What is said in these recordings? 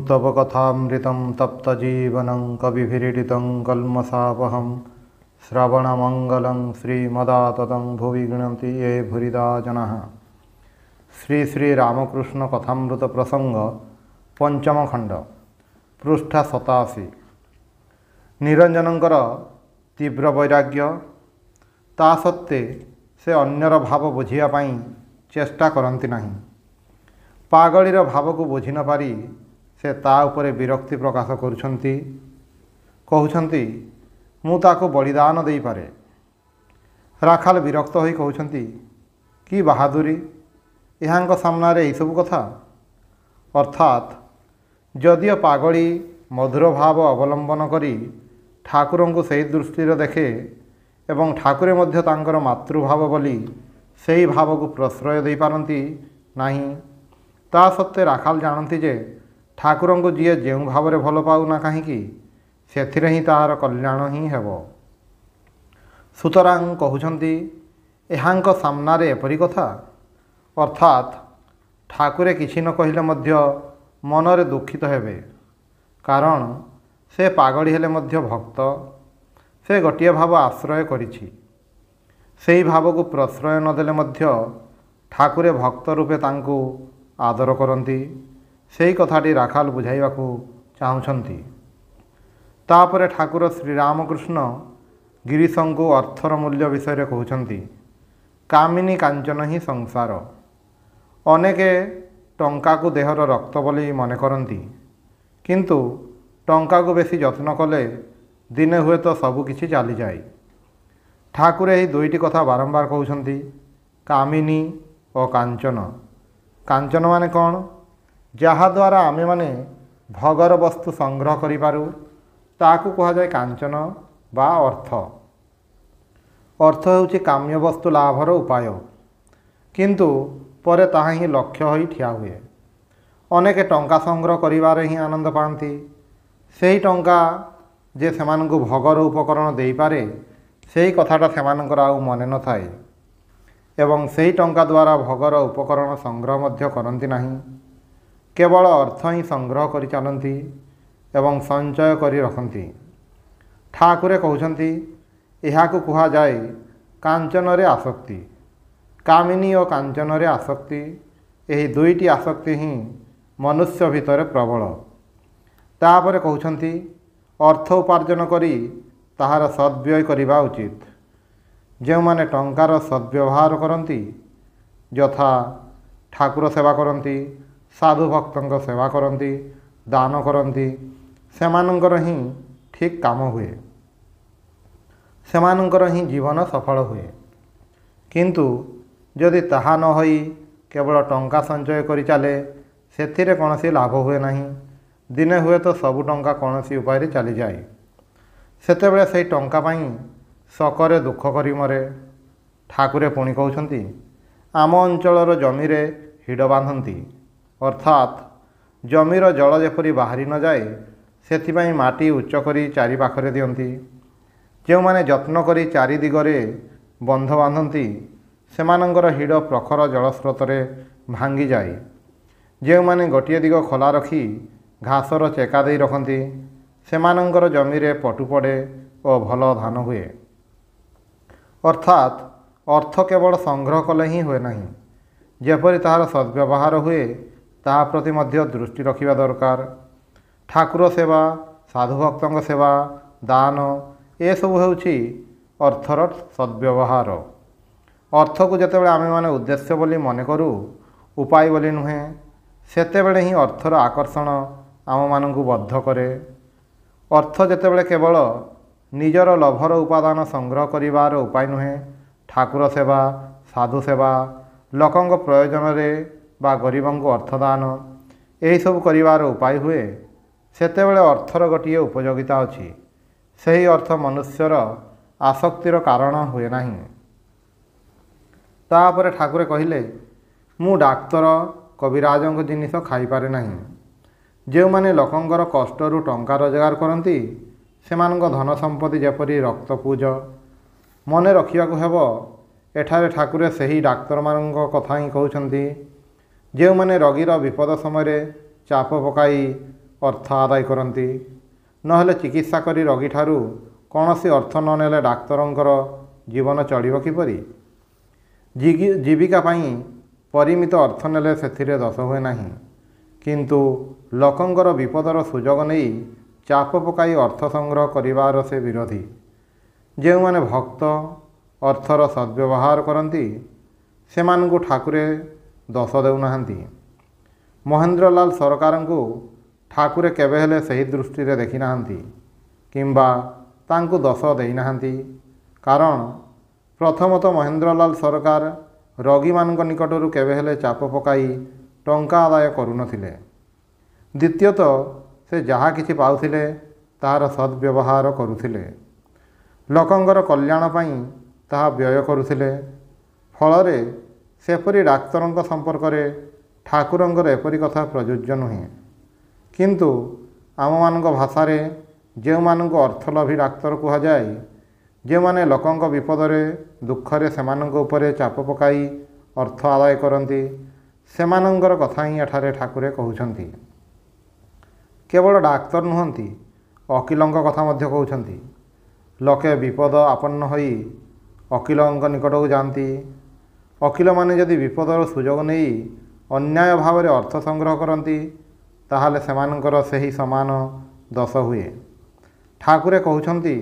तव कथामृतं तप्तजीवनं कविभिरीडितं कल्मषापहं श्रवणमंगलं श्रीमदाततं भुवि गृह्णन्ति ये भूरिदा जनाः। श्री श्री रामकृष्ण कथामृत प्रसंग पंचम खंड पृष्ठा 87। निरंजनंकर तीव्र वैराग्य ता सत्वे से अन्यर भाव बुझिया पाई चेष्टा करती नहीं। पागलीर भाव को बुझी न पारी से ता उपरे विरक्ति प्रकाश करुछंती। कहउछंती मु ताको बलिदान देई पारे। राखाल विरक्त होई कहउछंती कि बहादुरी एहांक सामनारे एई सब कथा। अर्थात जदिओ पागली मधुर भाव अवलंबन करी ठाकुरंकु को सही दृष्टि देखे एवं ठाकुरे मध्य तांकर मातृभाव बोली सही भाव को प्रश्रय दे पारती नहीं। ता सत्वे राखाल जानती जे ठाकुरंकु जीए जेउ भाव में भल पाऊना कहीं से ही तार कल्याण ही हेब। सुतरां कहउछंती एहांक सामनारे एपरी कथा। अर्थात ठाकुरे किछि न कहिले मध्य मनरे दुखित हेबे, कारण से पागली हेले मध्य भक्त। से गोटिए भाव आश्रय करिछि। सेही भाव को प्रश्रय नदेले मध्य ठाकुरे भक्त रूपे तांकु आदर करती। सेही कथाटी राखाल बुझाइबाकू चाहुछंती। तापरे ठाकुर श्रीरामकृष्ण गिरीशंकु अर्थर मूल्य विषय कहउछंती। कामिनी कांचन ही संसार। अनेके टंका को देहर रक्त बोली मने करती, किंतु टंका को बेसी जत्न कले दिने हुए तो सबकिछि चली जाए। ठाकुर यही दुईटी कथा बारंबार कहउछंती, कामिनी और कांचन। कांचन माने कौन? जहा द्वारा आमे माने भगर वस्तु संग्रह करि पारू ताकू कहा जाए कांचन बा अर्थ। अर्थ हेउछि काम्य वस्तु लाभर उपाय, किंतु परे ताहा ही लक्ष्य होई ठिया हुए। अनेके टंका संग्रह करिवारे ही आनंद पाती। सेही टंका जे सेमानंकु भगर उपकरण देई पारे सेही कथाटा सेमानंकर आउ मने न थाए एवं सेही टंका द्वारा भगर उपकरण संग्रह मध्य करती नहीं। केवल अर्थ ही संग्रह करि चलती एवं संचय करि रखती। ठाकुरे कहउछंती एहाकू कुहा जाए कांचन रे आसक्ति। कामिनी और कांचन रे आसक्ति, यही दुईटी आसक्ति ही मनुष्य भितर प्रबल। तापरे कहउछंती अर्थ उपार्जन करी ताहार सद्व्यय करिबा उचित। जो माने टंकार सद्व्यवहार करती, यथा ठाकुर सेवा करती, साधु भक्तों सेवा करती, दान करती, सेमानंकर ही ठीक काम हुए, सेमानंकर ही जीवन सफल हुए। किंतु जदि ताहा न होई केवल टंका संचय करि चाले सेथिरे कौनसी लाभ हुए नहीं। दिने हुए तो सबु टंका कौनसी उपाय रे चली जाए। सेतेबेले सेही टंका पाई सकरे दुख करी मरे। ठाकुरे पुणी कहउछंती आम अंचलर जमीरे हिड बांधती। अर्थात जमीर जल जेपरी बाहरी न जाए सेथिपाई माटी उच्च करी चारि पाखरे दियंती। जो माने जत्न करी चारि दिगरे बंध बांधती सेमानंकर हिड प्रखर जलस्रोतरे भांगी जाए। जो माने गोटिए दिग खोला रखी घासर चेका दे रखती सेमानंकर जमीरे पटु पड़े और भल धान हुए। अर्थात अर्थ केवल संग्रह कले ही हुए नहीं, जेपरी ताहार सद्व्यवहार हुए ताहा प्रति मध्य दृष्टि रखिबा दरकार। ठाकुर सेवा, साधुभक्तों सेवा, दान ए सब हेउछि अर्थर सद्व्यवहार। अर्थ को जेतेबेले आमे माने उद्देश्य बोली मने करू, उपाय बोली नुहे, सेतेबेले ही अर्थर आकर्षण आम मानंकु बद्ध करे। अर्थ जेतेबेले केवल निजर लभर उपादान संग्रह करिवार उपाय नुहे, ठाकुर सेवा, साधु सेवा, लोकंक प्रयोजन रे बा गरीबंक अर्थदान यही सब करिवार उपाय हुए, सेतेबेले अर्थर गोटिए उपयोगिता अछि। सही अर्थ मनुष्यर आसक्तिर कारण हुए नहीं। तापरे ठाकुरे कहिले मु डाक्तर कविराजंक जिनिस खाई पारे नहीं। जो माने लोकंकर कष्टरू टंका रोजगार करती सेमानंक धन संपत्ति जेपरी रक्तपूज मने रखिबाकू हेबो। एठारे ठाकुरे सही डाक्तर मानंक कथा ही कहउछंती। जो माने रोगीर विपद समय चाप पकाई ଅର୍ଥ ଆଦାୟ କରନ୍ତି। ନହେଲେ ଚିକିତ୍ସା କରି ରୋଗୀଠାରୁ କୌଣସି ଅର୍ଥ ନ ନେଲେ ଡାକ୍ତରଙ୍କର ଜୀବନ ଚଳିବ କିପରି? ଜୀବିକା ପାଇଁ ପରିମିତ ଅର୍ଥ ନେଲେ ସେଥିରେ ଦୋଷ ହୁଏ ନାହିଁ। କିନ୍ତୁ ଲୋକଙ୍କର ବିପଦର ସୁଯୋଗ ନେଇ ଚାପ ପକାଇ ଅର୍ଥ ସଂଗ୍ରହ କରିବାର ସେ ବିରୋଧୀ। ଯେଉଁମାନେ ଭକ୍ତ ଅର୍ଥର ସଦ୍ବ୍ୟବହାର କରନ୍ତି ସେମାନଙ୍କୁ ଠାକୁରେ ଦୋଷ ଦେଉନାହାନ୍ତି। ମହେନ୍ଦ୍ରଲାଲ ସରକାରଙ୍କୁ ଠାକୁରେ କେବେ ହେଲେ ସେହି ଦୃଷ୍ଟିରେ ଦେଖିନାହାନ୍ତି କିମ୍ବା ତାଙ୍କୁ ଦୋଷ ଦେଇନାହାନ୍ତି। କାରଣ ପ୍ରଥମତଃ ମହେନ୍ଦ୍ରଲାଲ ସରକାର ରୋଗୀମାନଙ୍କ ନିକଟରୁ କେବେ ହେଲେ ଚାପ ପକାଇ ଟଙ୍କା ଆଦାୟ କରୁନଥିଲେ। ଦ୍ୱିତୀୟତଃ ସେ ଯାହା କିଛି ପାଉଥିଲେ ତାହାର ସଦ୍ବ୍ୟବହାର କରୁଥିଲେ। ଲୋକଙ୍କର କଲ୍ୟାଣ ପାଇଁ ତାହା ବ୍ୟୟ କରୁଥିଲେ। ଫଳରେ ସେପରି ଡାକ୍ତରଙ୍କ ସମ୍ପର୍କରେ ଠାକୁରଙ୍କର ଏପରି କଥା ପ୍ରଯୁଜ୍ୟ ନୁହେଁ। କିନ୍ତୁ ଆମମାନଙ୍କ ଭାଷାରେ ଯେଉଁମାନଙ୍କୁ ଅର୍ଥଲୋଭୀ ଡାକ୍ତର କୁହାଯାଏ, ଯେଉଁମାନେ ଲୋକଙ୍କ ବିପଦରେ ଦୁଃଖରେ ସେମାନଙ୍କ ଉପରେ ଚାପ ପକାଇ ଅର୍ଥ ଆଦାୟ କରନ୍ତି, ସେମାନଙ୍କର କଥା ହିଁ ଏଠାରେ ଠାକୁରେ କହୁଛନ୍ତି। କେବଳ ଡାକ୍ତର ନୁହନ୍ତି, ଓକିଲଙ୍କ କଥା ମଧ୍ୟ କହୁଛନ୍ତି। ଲୋକେ ବିପଦ ଆପନ୍ନ ହୋଇ ଓକିଲଙ୍କ ନିକଟକୁ ଯାଆନ୍ତି। ଓକିଲମାନେ ଯଦି ବିପଦର ସୁଯୋଗ ନେଇ ଅନ୍ୟାୟ ଭାବରେ ଅର୍ଥ ସଂଗ୍ରହ କରନ୍ତି ତାହେଲେ ସେମାନଙ୍କର ସେହି ସମାନ ଦୋଷ ହୁଏ। ଠାକୁରେ କହୁଛନ୍ତି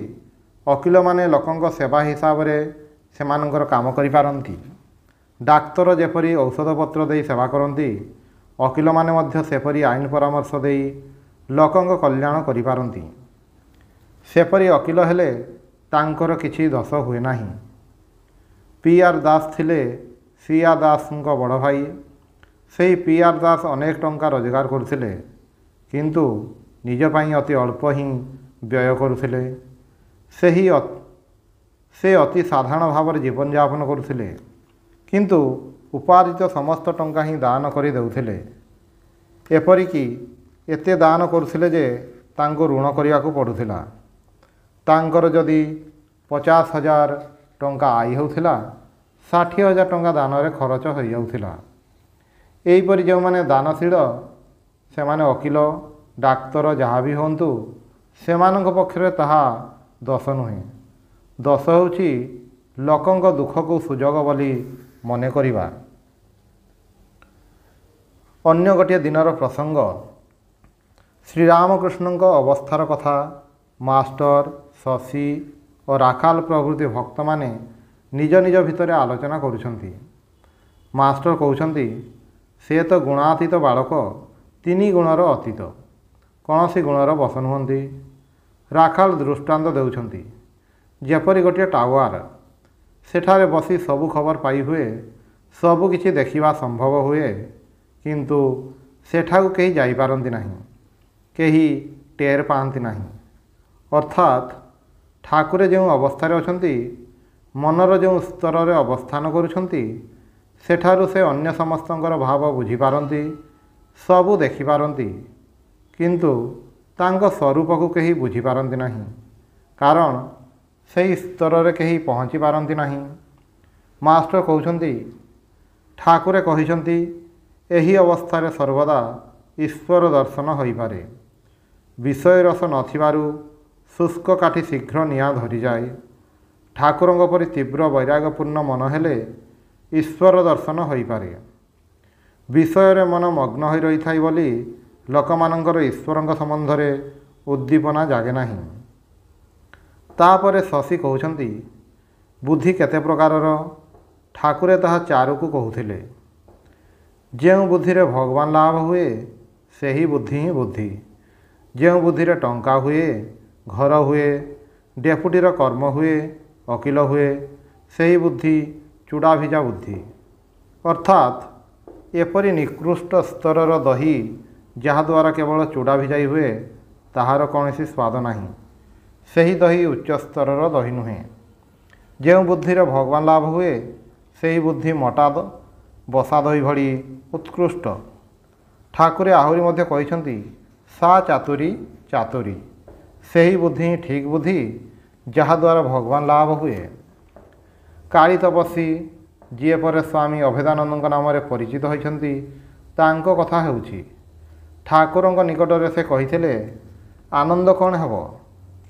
ଓକିଲମାନେ ଲୋକଙ୍କ ସେବା ହିସାବରେ ସେମାନଙ୍କର କାମ କରିପାରନ୍ତି। ଡାକ୍ତର ଯେପରି ଔଷଧପତ୍ର ଦେଇ ସେବା କରନ୍ତି, ଓକିଲମାନେ ମଧ୍ୟ ସେପରି ଆଇନ ପରାମର୍ଶ ଦେଇ ଲୋକଙ୍କ କଲ୍ୟାଣ କରିପାରନ୍ତି। ସେପରି ଓକିଲ ହେଲେ ତାଙ୍କର କିଛି ଦୋଷ ହୁଏ ନାହିଁ। ପି.ଆର୍. ଦାସ ଥିଲେ ସି.ଆର୍. ଦାସଙ୍କ ବଡ଼ ଭାଇ। ସେହି ପି.ଆର୍. ଦାସ ଅନେକ ଟଙ୍କା ରୋଜଗାର କରୁଥିଲେ, କିନ୍ତୁ ନିଜ ପାଇଁ ଅତି ଅଳ୍ପ ହିଁ ବ୍ୟୟ କରୁଥିଲେ। ସେ ଅତି ସାଧାରଣ ଭାବରେ ଜୀବନଯାପନ କରୁଥିଲେ, କିନ୍ତୁ ଉପାର୍ଜିତ ସମସ୍ତ ଟଙ୍କା ହିଁ ଦାନ କରି ଦେଉଥିଲେ। ଏପରିକି ଏତେ ଦାନ କରୁଥିଲେ ଯେ ତାଙ୍କୁ ଋଣ କରିବାକୁ ପଡ଼ୁଥିଲା। ତାଙ୍କର ଯଦି 50,000 ଟଙ୍କା ଆୟ ହେଉଥିଲା, 60,000 ଟଙ୍କା ଦାନରେ ଖରଚ ହୋଇଯାଉଥିଲା। ଏହିପରି ଯେଉଁମାନେ ଦାନଶୀଳ ସେମାନେ ଓକିଲ ଡାକ୍ତର ଯାହା ବି ହୁଅନ୍ତୁ, ସେମାନଙ୍କ ପକ୍ଷରେ ତାହା ଦୋଷ ନୁହେଁ। ଦୋଷ ହେଉଛି ଲୋକଙ୍କ ଦୁଃଖକୁ ସୁଯୋଗ ବୋଲି ମନେ କରିବା। ଅନ୍ୟ ଗୋଟିଏ ଦିନର ପ୍ରସଙ୍ଗ। ଶ୍ରୀରାମକୃଷ୍ଣଙ୍କ ଅବସ୍ଥାର କଥା ମାଷ୍ଟର, ଶଶୀ ଓ ରାଖାଲ ପ୍ରଭୃତି ଭକ୍ତମାନେ ନିଜ ନିଜ ଭିତରେ ଆଲୋଚନା କରୁଛନ୍ତି। ମାଷ୍ଟର କହୁଛନ୍ତି, ସେ ତ ଗୁଣାତୀତ ବାଳକ, 3 ଗୁଣର ଅତୀତ, କୌଣସି ଗୁଣର ବଶ ନୁହନ୍ତି। ରାଖାଲ ଦୃଷ୍ଟାନ୍ତ ଦେଉଛନ୍ତି, ଯେପରି ଗୋଟିଏ ଟାୱାର, ସେଠାରେ ବସି ସବୁ ଖବର ପାଇ ହୁଏ, ସବୁ କିଛି ଦେଖିବା ସମ୍ଭବ ହୁଏ, କିନ୍ତୁ ସେଠାକୁ କେହି ଯାଇପାରନ୍ତି ନାହିଁ, କେହି ଟେର ପାଆନ୍ତି ନାହିଁ। ଅର୍ଥାତ୍ ଠାକୁରେ ଯେଉଁ ଅବସ୍ଥାରେ ଅଛନ୍ତି, ମନର ଯେଉଁ ସ୍ତରରେ ଅବସ୍ଥାନ କରୁଛନ୍ତି, ସେଠାରୁ ସେ ଅନ୍ୟ ସମସ୍ତଙ୍କର ଭାବ ବୁଝିପାରନ୍ତି, ସବୁ ଦେଖିପାରନ୍ତି, କିନ୍ତୁ ତାଙ୍କ ସ୍ୱରୂପକୁ କେହି ବୁଝିପାରନ୍ତି ନାହିଁ। କାରଣ ସେହି ସ୍ତରରେ କେହି ପହଞ୍ଚି ପାରନ୍ତି ନାହିଁ। ମାଷ୍ଟର କହୁଛନ୍ତି, ଠାକୁରେ କହିଛନ୍ତି ଏହି ଅବସ୍ଥାରେ ସର୍ବଦା ଈଶ୍ୱର ଦର୍ଶନ ହୋଇପାରେ। ବିଷୟ ରସ ନଥିବାରୁ ଶୁଷ୍କ କାଠି ଶୀଘ୍ର ନିଆଁ ଧରିଯାଏ। ଠାକୁରଙ୍କ ପରି ତୀବ୍ର ବୈରାଗ୍ୟପୂର୍ଣ୍ଣ ମନ ହେଲେ ଈଶ୍ୱର ଦର୍ଶନ ହୋଇପାରେ। ବିଷୟରେ ମନ ମଗ୍ନ ହୋଇ ରହିଥାଏ ବୋଲି ଲୋକମାନଙ୍କର ଈଶ୍ୱରଙ୍କ ସମ୍ବନ୍ଧରେ ଉଦ୍ଦୀପନା ଜାଗେ ନାହିଁ। ତାପରେ ଶଶୀ କହୁଛନ୍ତି, ବୁଦ୍ଧି କେତେ ପ୍ରକାରର? ଠାକୁରେ ତାହା 4କୁ କହୁଥିଲେ। ଯେଉଁ ବୁଦ୍ଧିରେ ଭଗବାନ ଲାଭ ହୁଏ ସେହି ବୁଦ୍ଧି ହିଁ ବୁଦ୍ଧି। ଯେଉଁ ବୁଦ୍ଧିରେ ଟଙ୍କା ହୁଏ, ଘର ହୁଏ, ଡେପୁଟିର କର୍ମ ହୁଏ, ଓକିଲ ହୁଏ, ସେହି ବୁଦ୍ଧି ଚୁଡ଼ାଭିଜା ବୁଦ୍ଧି। ଅର୍ଥାତ୍ ଏପରି ନିକୃଷ୍ଟ ସ୍ତରର ଦହି ଯାହାଦ୍ୱାରା କେବଳ ଚୁଡ଼ା ଭିଜାଇ ହୁଏ, ତାହାର କୌଣସି ସ୍ୱାଦ ନାହିଁ। ସେହି ଦହି ଉଚ୍ଚ ସ୍ତରର ଦହି ନୁହେଁ। ଯେଉଁ ବୁଦ୍ଧିରେ ଭଗବାନ ଲାଭ ହୁଏ ସେହି ବୁଦ୍ଧି ମୋଟା ବସା ଦହି ଭଳି ଉତ୍କୃଷ୍ଟ। ଠାକୁରେ ଆହୁରି ମଧ୍ୟ କହିଛନ୍ତି, ସା ଚାତୁରୀ ଚାତୁରୀ, ସେହି ବୁଦ୍ଧି ହିଁ ଠିକ୍ ବୁଦ୍ଧି ଯାହାଦ୍ୱାରା ଭଗବାନ ଲାଭ ହୁଏ। କାଳୀ ତପସ୍ୱୀ ଯିଏ ପରେ ସ୍ୱାମୀ ଅଭେଦାନନ୍ଦଙ୍କ ନାମରେ ପରିଚିତ ହୋଇଛନ୍ତି, ତାଙ୍କ କଥା ହେଉଛି, ଠାକୁରଙ୍କ ନିକଟରେ ସେ କହିଥିଲେ, ଆନନ୍ଦ କ'ଣ ହେବ?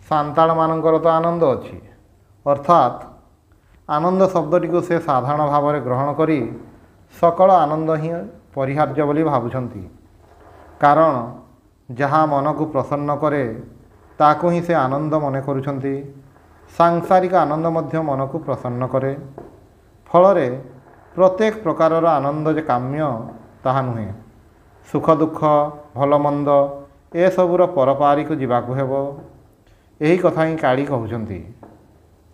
ସାନ୍ତାଳମାନଙ୍କର ତ ଆନନ୍ଦ ଅଛି। ଅର୍ଥାତ୍ ଆନନ୍ଦ ଶବ୍ଦଟିକୁ ସେ ସାଧାରଣ ଭାବରେ ଗ୍ରହଣ କରି ସକଳ ଆନନ୍ଦ ହିଁ ପରିହାର୍ଯ୍ୟ ବୋଲି ଭାବୁଛନ୍ତି। କାରଣ ଯାହା ମନକୁ ପ୍ରସନ୍ନ କରେ ତାକୁ ହିଁ ସେ ଆନନ୍ଦ ମନେ କରୁଛନ୍ତି। ସାଂସାରିକ ଆନନ୍ଦ ମଧ୍ୟ ମନକୁ ପ୍ରସନ୍ନ କରେ। ଫଳରେ ପ୍ରତ୍ୟେକ ପ୍ରକାରର ଆନନ୍ଦ ଯେ କାମ୍ୟ ତାହା ନୁହେଁ। ସୁଖ ଦୁଃଖ ଭଲ ମନ୍ଦ ଏସବୁର ପରପାରିକୁ ଯିବାକୁ ହେବ। ଏହି କଥା ହିଁ କାଳି କହୁଛନ୍ତି।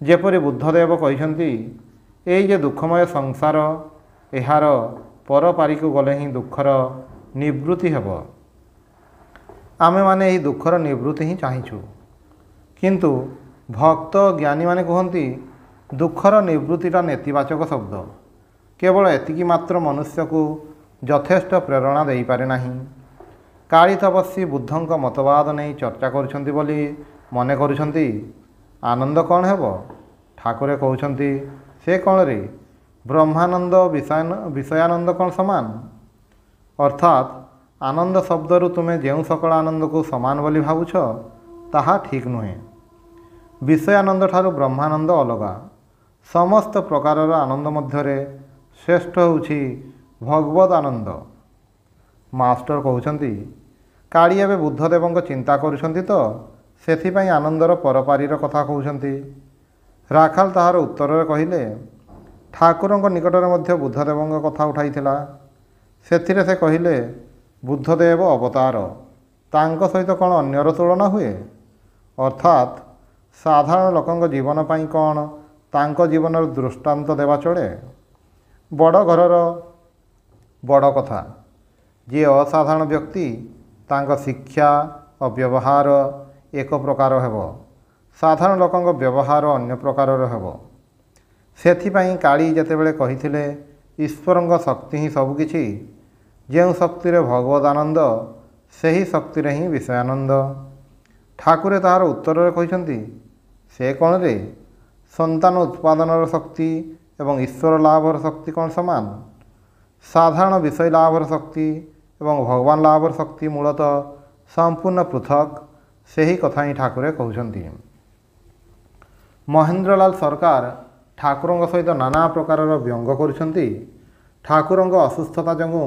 ଯେପରି ବୁଦ୍ଧଦେବ କହିଛନ୍ତି, ଏଇ ଯେ ଦୁଃଖମୟ ସଂସାର, ଏହାର ପରପାରିକୁ ଗଲେ ହିଁ ଦୁଃଖର ନିବୃତ୍ତି ହେବ। ଆମେମାନେ ଏହି ଦୁଃଖର ନିବୃତ୍ତି ହିଁ ଚାହିଁଛୁ। କିନ୍ତୁ ଭକ୍ତ ଜ୍ଞାନୀମାନେ କୁହନ୍ତି, ଦୁଃଖର ନିବୃତ୍ତିଟା ନେତିବାଚକ ଶବ୍ଦ। କେବଳ ଏତିକି ମାତ୍ର ମନୁଷ୍ୟକୁ ଯଥେଷ୍ଟ ପ୍ରେରଣା ଦେଇପାରେ ନାହିଁ। କାଳି ତପସ୍ୱୀ ବୁଦ୍ଧଙ୍କ ମତବାଦ ନେଇ ଚର୍ଚ୍ଚା କରୁଛନ୍ତି ବୋଲି ମନେ କରୁଛନ୍ତି। ଆନନ୍ଦ କ'ଣ ହେବ? ଠାକୁରେ କହୁଛନ୍ତି, ସେ କ'ଣରେ? ବ୍ରହ୍ମାନନ୍ଦ ବିଷୟାନନ୍ଦ କ'ଣ ସମାନ? ଅର୍ଥାତ୍ ଆନନ୍ଦ ଶବ୍ଦରୁ ତୁମେ ଯେଉଁ ସକଳ ଆନନ୍ଦକୁ ସମାନ ବୋଲି ଭାବୁଛ, ତାହା ଠିକ୍ ନୁହେଁ। ବିଷୟାନନ୍ଦ ଠାରୁ ବ୍ରହ୍ମାନନ୍ଦ ଅଲଗା। ସମସ୍ତ ପ୍ରକାରର ଆନନ୍ଦ ମଧ୍ୟରେ ଶ୍ରେଷ୍ଠ ହେଉଛି ଭଗବଦ୍ ଆନନ୍ଦ। ମାଷ୍ଟର କହୁଛନ୍ତି, କାଳି ଏବେ ବୁଦ୍ଧଦେବଙ୍କ ଚିନ୍ତା କରୁଛନ୍ତି ତ ସେଥିପାଇଁ ଆନନ୍ଦର ପରପାରିର କଥା କହୁଛନ୍ତି। ରାଖାଲ ତାହାର ଉତ୍ତରରେ କହିଲେ, ଠାକୁରଙ୍କ ନିକଟରେ ମଧ୍ୟ ବୁଦ୍ଧଦେବଙ୍କ କଥା ଉଠାଇଥିଲା। ସେଥିରେ ସେ କହିଲେ, ବୁଦ୍ଧଦେବ ଅବତାର, ତାଙ୍କ ସହିତ କ'ଣ ଅନ୍ୟର ତୁଳନା ହୁଏ? ଅର୍ଥାତ୍ ସାଧାରଣ ଲୋକଙ୍କ ଜୀବନ ପାଇଁ କ'ଣ ତାଙ୍କ ଜୀବନର ଦୃଷ୍ଟାନ୍ତ ଦେବା ଚଳେ? ବଡ଼ ଘରର ବଡ଼ କଥା। ଯିଏ ଅସାଧାରଣ ବ୍ୟକ୍ତି, ତାଙ୍କ ଶିକ୍ଷା ଓ ବ୍ୟବହାର ଏକ ପ୍ରକାର ହେବ। ସାଧାରଣ ଲୋକଙ୍କ ବ୍ୟବହାର ଅନ୍ୟ ପ୍ରକାରର ହେବ। ସେଥିପାଇଁ କାଳି ଯେତେବେଳେ କହିଥିଲେ, ଈଶ୍ୱରଙ୍କ ଶକ୍ତି ହିଁ ସବୁକିଛି, ଯେଉଁ ଶକ୍ତିରେ ଭଗବଦ୍ ଆନନ୍ଦ, ସେହି ଶକ୍ତିରେ ହିଁ ବିଷୟାନନ୍ଦ। ଠାକୁରେ ତାହାର ଉତ୍ତରରେ କହିଛନ୍ତି, ସେ କ'ଣରେ? ସନ୍ତାନ ଉତ୍ପାଦନର ଶକ୍ତି ଏବଂ ଈଶ୍ୱର ଲାଭର ଶକ୍ତି କ'ଣ ସମାନ? ସାଧାରଣ ବିଷୟ ଲାଭର ଶକ୍ତି ଏବଂ ଭଗବାନ ଲାଭର ଶକ୍ତି ମୂଳତଃ ସମ୍ପୂର୍ଣ୍ଣ ପୃଥକ୍। ସେହି କଥା ହିଁ ଠାକୁରେ କହୁଛନ୍ତି। ମହେନ୍ଦ୍ରଲାଲ ସରକାର ଠାକୁରଙ୍କ ସହିତ ନାନା ପ୍ରକାରର ବ୍ୟଙ୍ଗ କରୁଛନ୍ତି। ଠାକୁରଙ୍କ ଅସୁସ୍ଥତା ଯୋଗୁଁ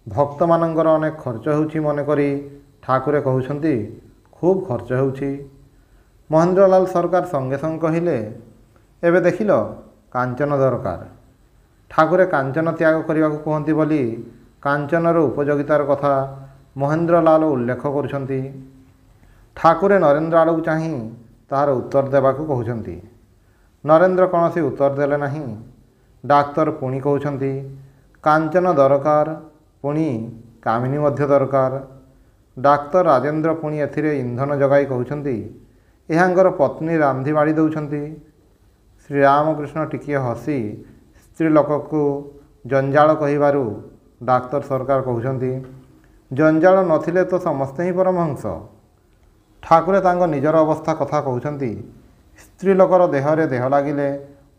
ଭକ୍ତମାନଙ୍କର ଅନେକ ଖର୍ଚ୍ଚ ହେଉଛି ମନେକରି ଠାକୁରେ କହୁଛନ୍ତି, ଖୁବ୍ ଖର୍ଚ୍ଚ ହେଉଛି। ମହେନ୍ଦ୍ରଲାଲ ସରକାର ସଙ୍ଗେ ସଙ୍ଗେ କହିଲେ, ଏବେ ଦେଖିଲ, କାଞ୍ଚନ ଦରକାର। ଠାକୁରେ କାଞ୍ଚନ ତ୍ୟାଗ କରିବାକୁ କୁହନ୍ତି ବୋଲି କାଞ୍ଚନର ଉପଯୋଗିତାର କଥା ମହେନ୍ଦ୍ରଲାଲ ଉଲ୍ଲେଖ କରୁଛନ୍ତି। ଠାକୁରେ ନରେନ୍ଦ୍ର ଆଡ଼କୁ ଚାହିଁ ତାହାର ଉତ୍ତର ଦେବାକୁ କହୁଛନ୍ତି। ନରେନ୍ଦ୍ର କୌଣସି ଉତ୍ତର ଦେଲେ ନାହିଁ। ଡାକ୍ତର ପୁଣି କହୁଛନ୍ତି, କାଞ୍ଚନ ଦରକାର, ପୁଣି କାମିନୀ ମଧ୍ୟ ଦରକାର। ଡାକ୍ତର ରାଜେନ୍ଦ୍ର ପୁଣି ଏଥିରେ ଇନ୍ଧନ ଯୋଗାଇ କହୁଛନ୍ତି, ଏହାଙ୍କର ପତ୍ନୀ ରାନ୍ଧି ବାଢ଼ି ଦେଉଛନ୍ତି। ଶ୍ରୀରାମକୃଷ୍ଣ ଟିକିଏ ହସି ସ୍ତ୍ରୀ ଲୋକକୁ ଜଞ୍ଜାଳ କହିବାରୁ ଡାକ୍ତର ସରକାର କହୁଛନ୍ତି, ଜଞ୍ଜାଳ ନଥିଲେ ତ ସମସ୍ତେ ହିଁ ପରମହଂସ। ଠାକୁରେ ତାଙ୍କ ନିଜର ଅବସ୍ଥା କଥା କହୁଛନ୍ତି। ସ୍ତ୍ରୀ ଲୋକର ଦେହରେ ଦେହ ଲାଗିଲେ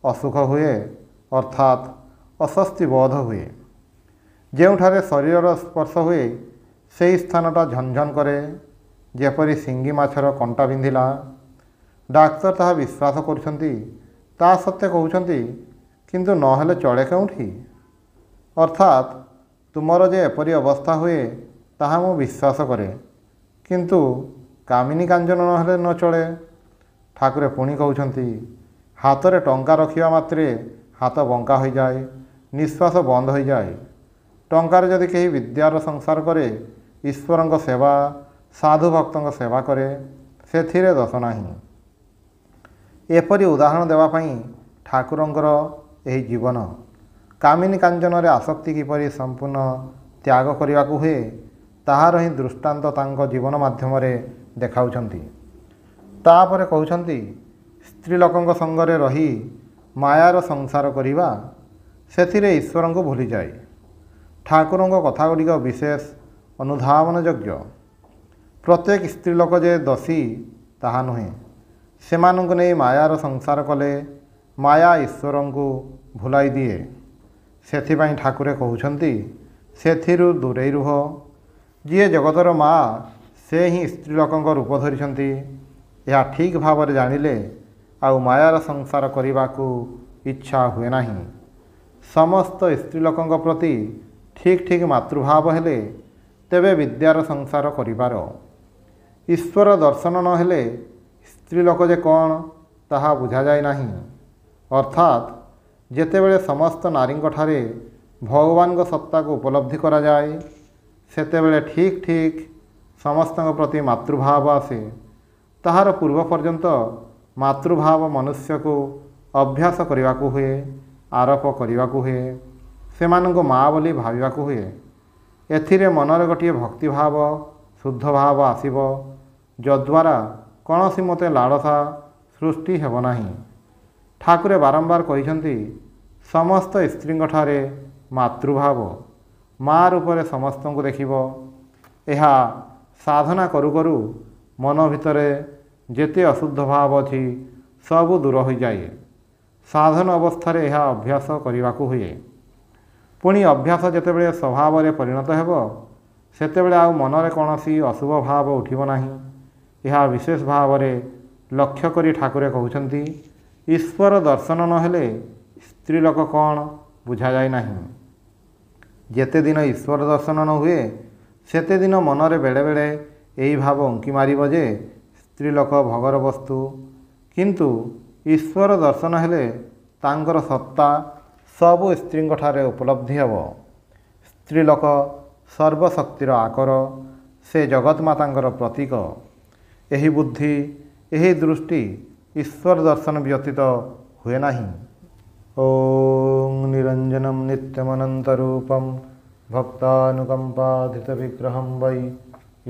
ଅସୁଖ ହୁଏ, ଅର୍ଥାତ୍ ଅସ୍ୱସ୍ତି ବୋଧ ହୁଏ। ଯେଉଁଠାରେ ଶରୀରର ସ୍ପର୍ଶ ହୁଏ ସେହି ସ୍ଥାନଟା ଝନଝନ କରେ, ଯେପରି ଶିଙ୍ଗି ମାଛର କଣ୍ଟା ବିନ୍ଧିଲା। ଡାକ୍ତର ତାହା ବିଶ୍ୱାସ କରୁଛନ୍ତି। ତା ସତ୍ତ୍ୱେ କହୁଛନ୍ତି, କିନ୍ତୁ ନହେଲେ ଚଳେ କେଉଁଠି? ଅର୍ଥାତ୍ ତୁମର ଯେ ଏପରି ଅବସ୍ଥା ହୁଏ ତାହା ମୁଁ ବିଶ୍ୱାସ କରେ, କିନ୍ତୁ କାମିନୀ କାଞ୍ଚନ ନହେଲେ ନ ଚଳେ। ଠାକୁରେ ପୁଣି କହୁଛନ୍ତି, ହାତରେ ଟଙ୍କା ରଖିବା ମାତ୍ରେ ହାତ ବଙ୍କା ହୋଇଯାଏ, ନିଶ୍ୱାସ ବନ୍ଦ ହୋଇଯାଏ। ଟଙ୍କାରେ ଯଦି କେହି ବିଦ୍ୟାର ସଂସାର କରେ, ଈଶ୍ୱରଙ୍କ ସେବା, ସାଧୁ ଭକ୍ତଙ୍କ ସେବା କରେ, ସେଥିରେ ଦୋଷ ନାହିଁ। ଏପରି ଉଦାହରଣ ଦେବା ପାଇଁ ଠାକୁରଙ୍କର ଏହି ଜୀବନ। କାମିନୀ କାଞ୍ଚନରେ ଆସକ୍ତି କିପରି ସମ୍ପୂର୍ଣ୍ଣ ତ୍ୟାଗ କରିବାକୁ ହୁଏ, ତାହାର ହିଁ ଦୃଷ୍ଟାନ୍ତ ତାଙ୍କ ଜୀବନ ମାଧ୍ୟମରେ ଦେଖାଉଛନ୍ତି। ତାପରେ କହୁଛନ୍ତି, ସ୍ତ୍ରୀ ଲୋକଙ୍କ ସଙ୍ଗରେ ରହି ମାୟାର ସଂସାର କରିବା, ସେଥିରେ ଈଶ୍ୱରଙ୍କୁ ଭୁଲିଯାଏ। ଠାକୁରଙ୍କ କଥାଗୁଡ଼ିକ ବିଶେଷ ଅନୁଧାବନ ଯୋଗ୍ୟ। ପ୍ରତ୍ୟେକ ସ୍ତ୍ରୀ ଲୋକ ଯେ ଦୋଷୀ ତାହା ନୁହେଁ। ସେମାନଙ୍କୁ ନେଇ ମାୟାର ସଂସାର କଲେ ମାୟା ଈଶ୍ୱରଙ୍କୁ ଭୁଲାଇ ଦିଏ। ସେଥିପାଇଁ ଠାକୁରେ କହୁଛନ୍ତି, ସେଥିରୁ ଦୂରେଇ ରୁହ। ଯିଏ ଜଗତର ମା ସେ ହିଁ ସ୍ତ୍ରୀ ଲୋକଙ୍କ ରୂପ ଧରିଛନ୍ତି। ଏହା ଠିକ୍ ଭାବରେ ଜାଣିଲେ ଆଉ ମାୟାର ସଂସାର କରିବାକୁ ଇଚ୍ଛା ହୁଏ ନାହିଁ। ସମସ୍ତ ସ୍ତ୍ରୀ ଲୋକଙ୍କ ପ୍ରତି ଠିକ୍ ଠିକ୍ ମାତୃଭାବ ହେଲେ ତେବେ ବିଦ୍ୟାର ସଂସାର କରିବାର। ଈଶ୍ୱର ଦର୍ଶନ ନହେଲେ ସ୍ତ୍ରୀ ଲୋକ ଯେ କ'ଣ ତାହା ବୁଝାଯାଏ ନାହିଁ। ଅର୍ଥାତ୍ ଯେତେବେଳେ ସମସ୍ତ ନାରୀଙ୍କଠାରେ ଭଗବାନଙ୍କ ସତ୍ତାକୁ ଉପଲବ୍ଧି କରାଯାଏ ସେତେବେଳେ ଠିକ୍ ଠିକ୍ ସମସ୍ତଙ୍କ ପ୍ରତି ମାତୃଭାବ ଆସେ। ତାହାର ପୂର୍ବ ପର୍ଯ୍ୟନ୍ତ ମାତୃଭାବ ମନୁଷ୍ୟକୁ ଅଭ୍ୟାସ କରିବାକୁ ହୁଏ, ଆରୋପ କରିବାକୁ ହୁଏ, ସେମାନଙ୍କୁ ମା' ବୋଲି ଭାବିବାକୁ ହୁଏ। ଏଥିରେ ମନରେ ଗୋଟିଏ ଭକ୍ତିଭାବ ଶୁଦ୍ଧ ଭାବ ଆସିବ, ଯଦ୍ୱାରା କୌଣସି ମତେ ଲାଳସା ସୃଷ୍ଟି ହେବ ନାହିଁ। ଠାକୁରେ ବାରମ୍ବାର କହିଛନ୍ତି ସମସ୍ତ ସ୍ତ୍ରୀଙ୍କଠାରେ ମାତୃଭାବ, ମା' ରୂପରେ ସମସ୍ତଙ୍କୁ ଦେଖିବ। ଏହା ସାଧନା କରୁ କରୁ ମନ ଭିତରେ ଯେତେ ଅଶୁଦ୍ଧ ଭାବ ଅଛି ସବୁ ଦୂର ହୋଇଯାଏ। ସାଧନ ଅବସ୍ଥାରେ ଏହା ଅଭ୍ୟାସ କରିବାକୁ ହୁଏ। ପୁଣି ଅଭ୍ୟାସ ଯେତେବେଳେ ସ୍ୱଭାବରେ ପରିଣତ ହେବ ସେତେବେଳେ ଆଉ ମନରେ କୌଣସି ଅଶୁଭ ଭାବ ଉଠିବ ନାହିଁ। ଏହା ବିଶେଷ ଭାବରେ ଲକ୍ଷ୍ୟ କରି ଠାକୁରେ କହୁଛନ୍ତି ଈଶ୍ୱର ଦର୍ଶନ ନହେଲେ ସ୍ତ୍ରୀ ଲୋକ କ'ଣ ବୁଝାଯାଏ ନାହିଁ। ଯେତେ ଦିନ ଈଶ୍ୱର ଦର୍ଶନ ନ ହୁଏ ସେତେ ଦିନ ମନରେ ବେଳେବେଳେ ଏହି ଭାବ ଉଙ୍କି ମାରିବ ଯେ ସ୍ତ୍ରୀ ଲୋକ ଭୋଗର ବସ୍ତୁ। କିନ୍ତୁ ଈଶ୍ୱର ଦର୍ଶନ ହେଲେ ତାଙ୍କର ସତ୍ତା ସବୁ ସ୍ତ୍ରୀଙ୍କଠାରେ ଉପଲବ୍ଧି ହେବ। ସ୍ତ୍ରୀ ଲୋକ ସର୍ବଶକ୍ତିର ଆକର, ସେ ଜଗତମାତାଙ୍କର ପ୍ରତୀକ। ଏହି ବୁଦ୍ଧି, ଏହି ଦୃଷ୍ଟି ଈଶ୍ୱର ଦର୍ଶନ ବ୍ୟତୀତ ହୁଏ ନାହିଁ। ଓଂ ନିରଞ୍ଜନମ୍ ନିତ୍ୟମନନ୍ତରୂପମ୍ ଭକ୍ତାନୁକମ୍ପାଧିତ ବିଗ୍ରହଂ ବୈ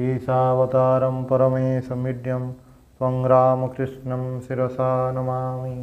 ଈଶାବତାରಂ ପରମେଶମିଡ୍ୟଂ ତ୍ୱଂ ରାମକୃଷ୍ଣଂ ଶିରସା ନମାମି।